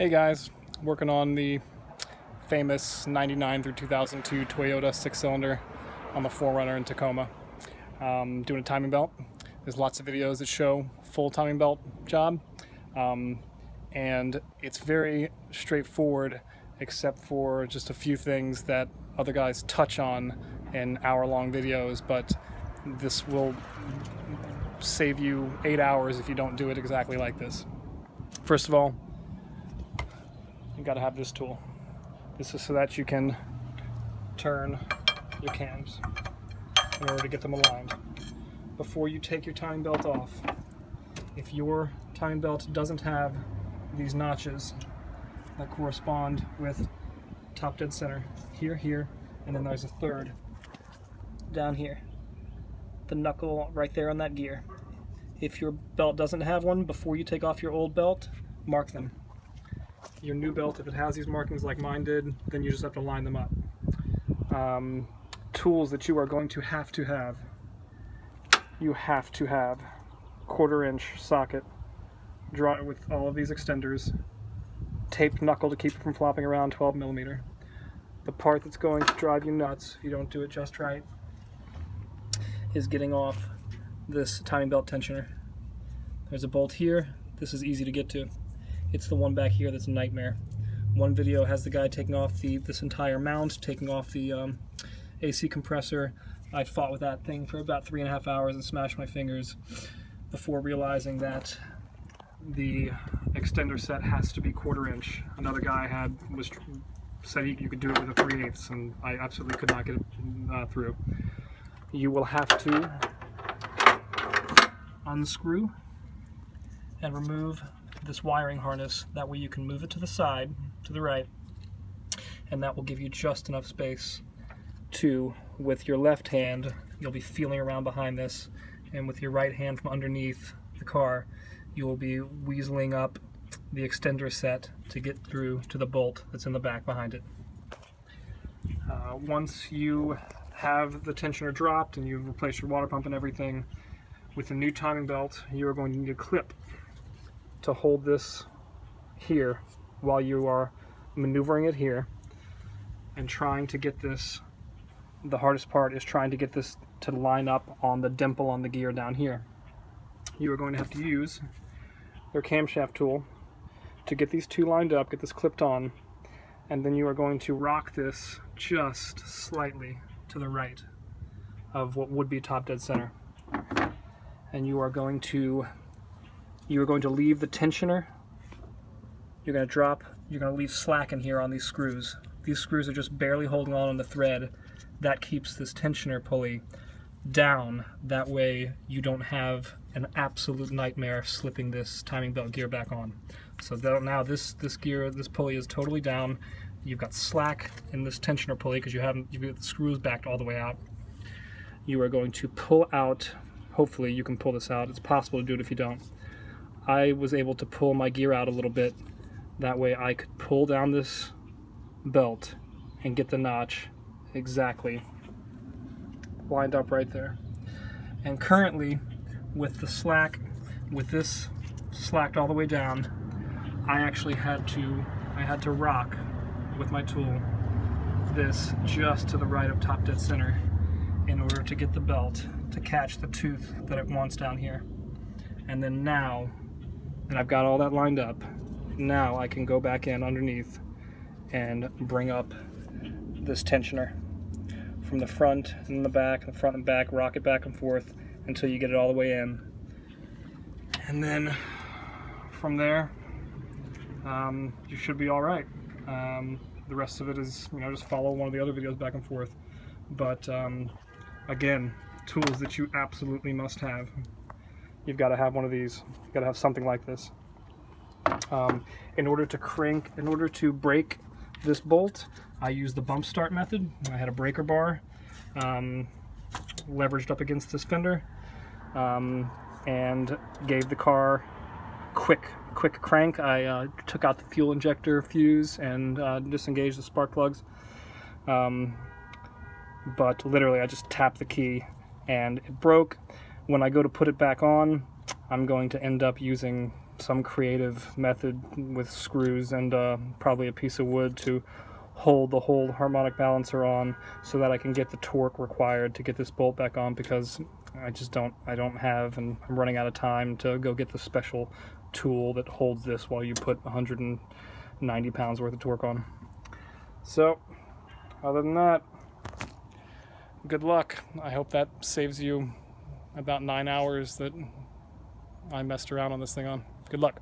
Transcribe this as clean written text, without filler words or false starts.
Hey guys, working on the famous 99 through 2002 Toyota 6-cylinder on the PreRunner in Tacoma. Doing a timing belt. There's lots of videos that show full timing belt job, and it's very straightforward except for just a few things that other guys touch on in hour-long videos, but this will save you 8 hours if you don't do it exactly like this. First of all, you got to have this tool. This is so that you can turn your cams in order to get them aligned. Before you take your timing belt off, if your timing belt doesn't have these notches that correspond with top dead center, here, and then there's a third down here, the knuckle right there on that gear. If your belt doesn't have one, before you take off your old belt, mark them. Your new belt, if it has these markings like mine did, then you just have to line them up. Tools that you are going to have. You have to have 1/4 inch socket, draw it with all of these extenders, taped knuckle to keep it from flopping around, 12mm. The part that's going to drive you nuts if you don't do it just right is getting off this timing belt tensioner. There's a bolt here. This is easy to get to. It's the one back here that's a nightmare. One video has the guy taking off this entire mount, taking off the AC compressor. I fought with that thing for about 3.5 hours and smashed my fingers before realizing that the extender set has to be 1/4 inch. Another guy said you could do it with a 3/8, and I absolutely could not get it through. You will have to unscrew and remove this wiring harness. That way you can move it to the side, to the right, and that will give you just enough space to, with your left hand, you'll be feeling around behind this, and with your right hand from underneath the car, you will be weaseling up the extender set to get through to the bolt that's in the back behind it. Once you have the tensioner dropped and you've replaced your water pump and everything, with the new timing belt, you are going to need a clip to hold this here while you are maneuvering it here and trying to get this. The hardest part is trying to get this to line up on the dimple on the gear down here. You are going to have to use your camshaft tool to get these two lined up, get this clipped on, and then you are going to rock this just slightly to the right of what would be top dead center. And you are going to leave the tensioner. You're going to leave slack in here on these screws. These screws are just barely holding on the thread. That keeps this tensioner pulley down. That way you don't have an absolute nightmare slipping this timing belt gear back on. So now this pulley is totally down. You've got slack in this tensioner pulley because you've got the screws backed all the way out. You are going to pull out. Hopefully you can pull this out. It's possible to do it if you don't. I was able to pull my gear out a little bit. That way I could pull down this belt and get the notch exactly lined up right there. And currently, with this slacked all the way down, I actually had to rock with my tool this just to the right of top dead center in order to get the belt to catch the tooth that it wants down here. And then now that I've got all that lined up, now I can go back in underneath and bring up this tensioner from the front and the back, the front and back, rock it back and forth until you get it all the way in. And then from there, you should be all right. The rest of it is, just follow one of the other videos back and forth. But again, tools that you absolutely must have. You've got to have one of these. You've got to have something like this. In order to break this bolt, I used the bump start method. I had a breaker bar leveraged up against this fender and gave the car quick crank. I took out the fuel injector fuse and disengaged the spark plugs. But literally I just tapped the key and it broke. When I go to put it back on, I'm going to end up using some creative method with screws and probably a piece of wood to hold the whole harmonic balancer on so that I can get the torque required to get this bolt back on, because I don't have, and I'm running out of time to go get the special tool that holds this while you put 190 pounds worth of torque on. So other than that, good luck. I hope that saves you about 9 hours that I messed around on this thing on. Good luck.